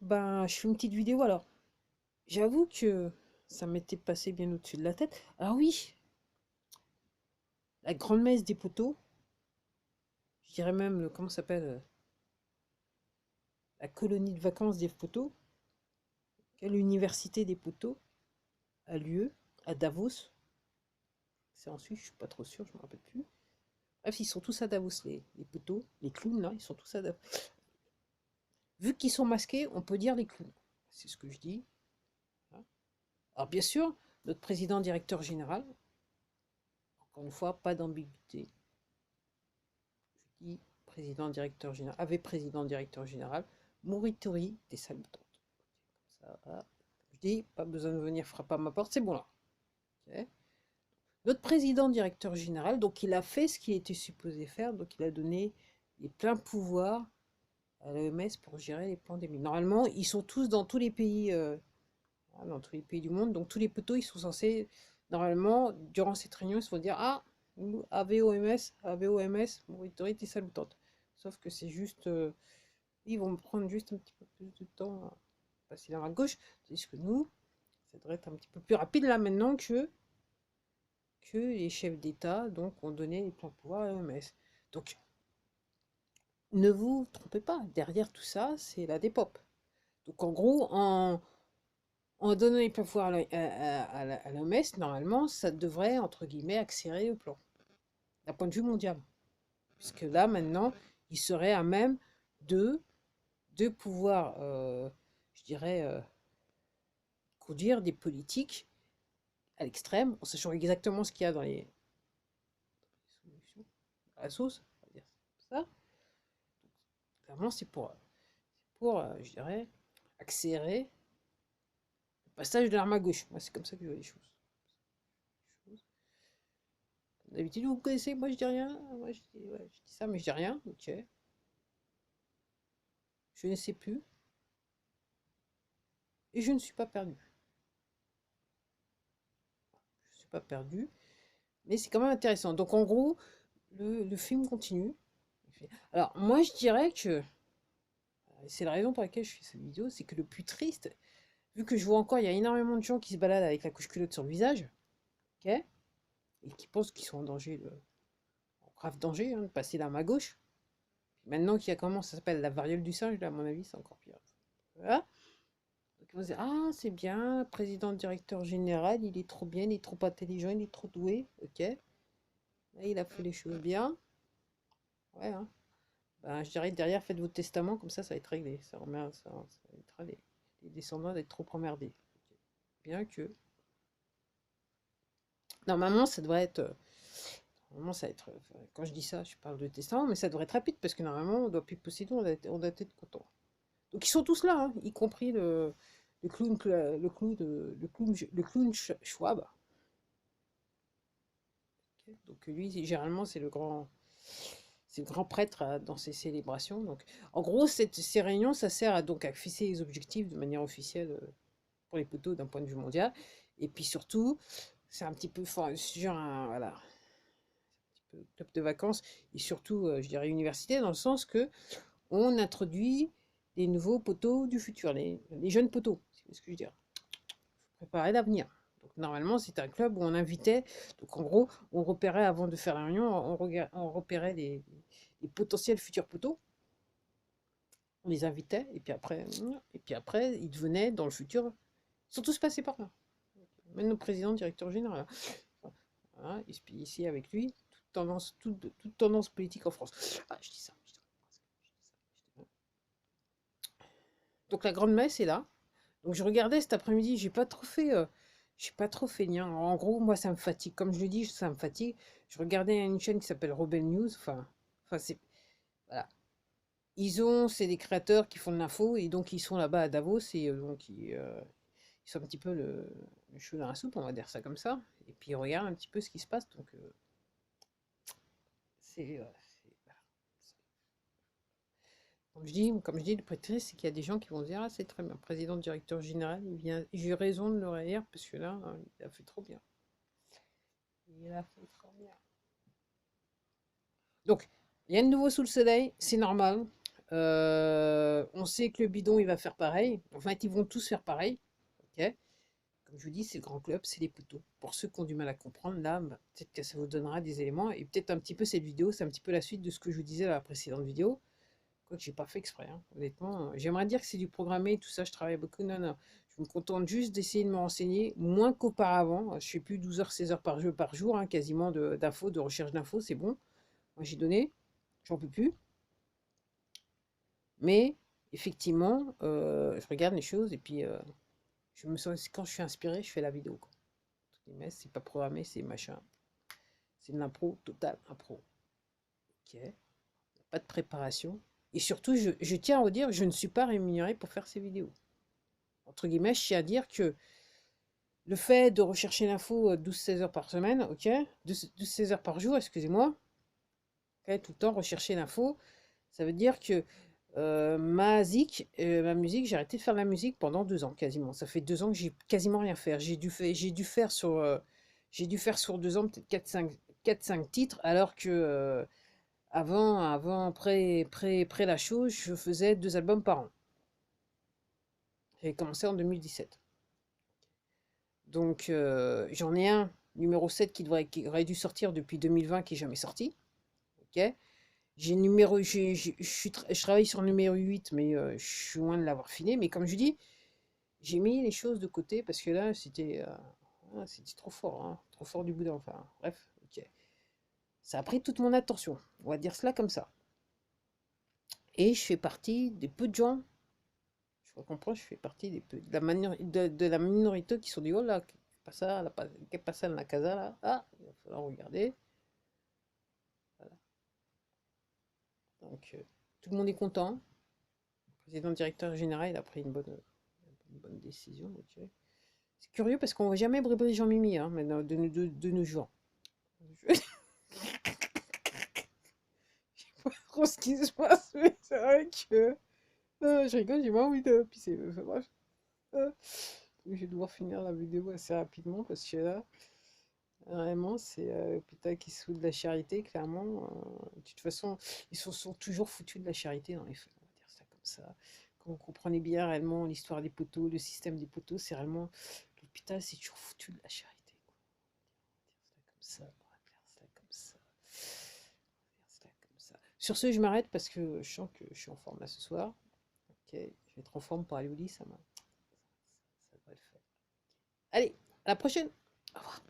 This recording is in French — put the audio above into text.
Ben, je fais une petite vidéo alors. J'avoue que ça m'était passé bien au-dessus de la tête. Ah oui, la grande messe des poteaux, je dirais même, comment ça s'appelle, la colonie de vacances des poteaux, l'université des poteaux, a lieu à Davos. C'est en Suisse, je suis pas trop sûr, je me rappelle plus. Bref, ils sont tous à Davos, les poteaux, les clowns là, ils sont tous à Davos. Vu qu'ils sont masqués, on peut dire les clowns. C'est ce que je dis. Hein. Alors bien sûr, notre président directeur général, encore une fois, pas d'ambiguïté. Je dis président directeur général, avait président directeur général, Mourituri des Salutantes. Ça, voilà. Je dis, pas besoin de venir frapper à ma porte, c'est bon là. Ok. Notre président directeur général, donc il a fait ce qu'il était supposé faire, donc il a donné les pleins pouvoirs à l'OMS pour gérer les pandémies. Normalement, ils sont tous dans tous les pays du monde, donc tous les poteaux, ils sont censés, normalement, durant cette réunion, ils se vont dire, ah, AVOMS, AVOMS, autorité salutante. Sauf que c'est juste, ils vont prendre juste un petit peu plus de temps à passer dans la gauche, tandis que nous, ça devrait être un petit peu plus rapide là maintenant que les chefs d'État donc ont donné les pleins pouvoirs à l'OMS. Donc, ne vous trompez pas, derrière tout ça, c'est la dépop. Donc en gros, en donnant les pleins pouvoirs à l'OMS, normalement, ça devrait, entre guillemets, accélérer le plan, d'un point de vue mondial. Puisque là, maintenant, il serait à même de, de pouvoir, je dirais, conduire des politiques à l'extrême, en sachant exactement ce qu'il y a dans les solutions, dans la sauce, on va dire ça. Clairement, c'est pour je dirais, accélérer le passage de l'arme à gauche. Moi, c'est comme ça que je vois les choses. D'habitude, vous me connaissez, moi je dis rien. Moi je dis, ouais, je dis ça, mais je dis rien. Ok. Je ne sais plus. Et je ne suis pas perdu. Je ne suis pas perdu. Mais c'est quand même intéressant. Donc en gros, le film continue. Alors moi je dirais que c'est la raison pour laquelle je fais cette vidéo, c'est que le plus triste, vu que je vois encore, il y a énormément de gens qui se baladent avec la couche culotte sur le visage, ok, et qui pensent qu'ils sont en danger, en grave danger, hein, de passer l'arme à gauche. Maintenant qu'il y a comment ça s'appelle la variole du singe, là, à mon avis, c'est encore pire. Voilà. Donc ils vont se dire, ah, c'est bien, président directeur général, il est trop bien, il est trop intelligent, il est trop doué, ok. Là, il a fait les choses bien. Ouais, hein. Ben, je dirais derrière, faites votre testament, comme ça va être réglé. Ça évitera les descendants d'être trop emmerdés. Bien que, normalement, ça devrait être. Normalement, ça va être. Quand je dis ça, je parle de testament, mais ça devrait être rapide parce que normalement, on doit plus posséder, on doit être content. Donc ils sont tous là, hein, y compris le clown, le clown Schwab. Ok. Donc lui, généralement, c'est le grand prêtre dans ces célébrations. Donc, en gros, ces réunions, ça sert donc à fixer les objectifs de manière officielle pour les poteaux d'un point de vue mondial. Et puis surtout, c'est un petit peu sur un, voilà, un petit peu club de vacances et surtout, je dirais, université, dans le sens que on introduit des nouveaux poteaux du futur, les jeunes poteaux, c'est ce que je veux dire. Préparer l'avenir. Donc normalement, c'est un club où on invitait, donc en gros, on repérait avant de faire la réunion, on repérait les potentiels futurs poteaux, on les invitait, et puis après, ils devenaient dans le futur, ils sont tous passés par là. Même nos présidents, directeur général. Voilà, et puis ici avec lui, toute tendance politique en France. Ah, je dis ça. Donc la grande messe est là. Donc je regardais cet après-midi, j'ai pas trop fait lien. En gros, moi ça me fatigue. Comme je le dis, ça me fatigue. Je regardais une chaîne qui s'appelle Rebel News. Enfin c'est voilà. C'est des créateurs qui font de l'info et donc ils sont là-bas à Davos et donc ils sont un petit peu le cheveu dans la soupe, on va dire ça comme ça. Et puis ils regardent un petit peu ce qui se passe. Donc voilà. Comme je dis, le prétexte, c'est qu'il y a des gens qui vont se dire, ah, c'est très bien, président, directeur général, il vient, j'ai eu raison de le réélire, parce que là, il a fait trop bien. Il a fait trop bien. Donc, il y a de nouveau sous le soleil, c'est normal. On sait que le bidon, il va faire pareil. En fait, ils vont tous faire pareil. Ok. Comme je vous dis, c'est le grand club, c'est les poteaux. Pour ceux qui ont du mal à comprendre, là, bah, peut-être que ça vous donnera des éléments. Et peut-être un petit peu cette vidéo, c'est un petit peu la suite de ce que je vous disais dans la précédente vidéo. Quoique j'ai pas fait exprès, hein, honnêtement. J'aimerais dire que c'est du programmé, tout ça, je travaille beaucoup. Non, non. Je me contente juste d'essayer de me renseigner, moins qu'auparavant. Je fais plus 12 heures, 16 heures par jour, hein, quasiment d'infos, de recherche d'infos, c'est bon. Moi, j'ai donné, j'en peux plus. Mais, effectivement, je regarde les choses et puis je me sens, quand je suis inspiré, je fais la vidéo, quoi. Mais c'est pas programmé, c'est machin. C'est de l'impro, total impro. Ok. Pas de préparation. Et surtout, je tiens à vous dire, je ne suis pas rémunéré pour faire ces vidéos. Entre guillemets, je tiens à dire que le fait de rechercher l'info 12-16 heures par semaine, ok, 12-16 heures par jour, excusez-moi, ok, tout le temps rechercher l'info, ça veut dire que ma musique, j'ai arrêté de faire de la musique pendant 2 ans quasiment. Ça fait 2 ans que j'ai quasiment rien fait. J'ai dû faire sur 2 ans peut-être 4-5 titres, alors que près la chose, je faisais 2 albums par an. J'ai commencé en 2017. Donc j'en ai un, numéro 7, qui aurait dû sortir depuis 2020, qui n'est jamais sorti. Ok. Je travaille sur le numéro 8, mais je suis loin de l'avoir fini. Mais comme je dis, j'ai mis les choses de côté parce que là, c'était trop fort, hein, trop fort du boudin. Enfin, bref, ok. Ça a pris toute mon attention, on va dire cela comme ça. Et je fais partie des peu de gens, je comprends, je fais partie de la minorité qui sont dit, oh là, qu'est passé dans la casa là? Ah, il va falloir regarder. Voilà. Donc, tout le monde est content. Le président directeur général, il a pris une bonne décision. Ok. C'est curieux parce qu'on voit jamais Brébry Jean-Mimi, hein, maintenant, de nos jours. Je sais pas trop ce qui se passe, mais c'est vrai que. Je rigole, j'ai pas envie de pisser. Enfin, bref. Euh, je vais devoir finir la vidéo assez rapidement parce que là, vraiment, c'est putain qui se fout de la charité, clairement. De toute façon, ils sont toujours foutus de la charité dans les faits, on va dire ça comme ça. Quand vous comprenez bien réellement l'histoire des poteaux, le système des poteaux, c'est réellement. L'hôpital, c'est toujours foutu de la charité, quoi. On va dire ça comme ça. On va dire ça comme ça. Sur ce, je m'arrête parce que je sens que je suis en forme là ce soir. Ok, je vais être en forme pour aller au lit, ça devrait le faire. Allez, à la prochaine. Au revoir.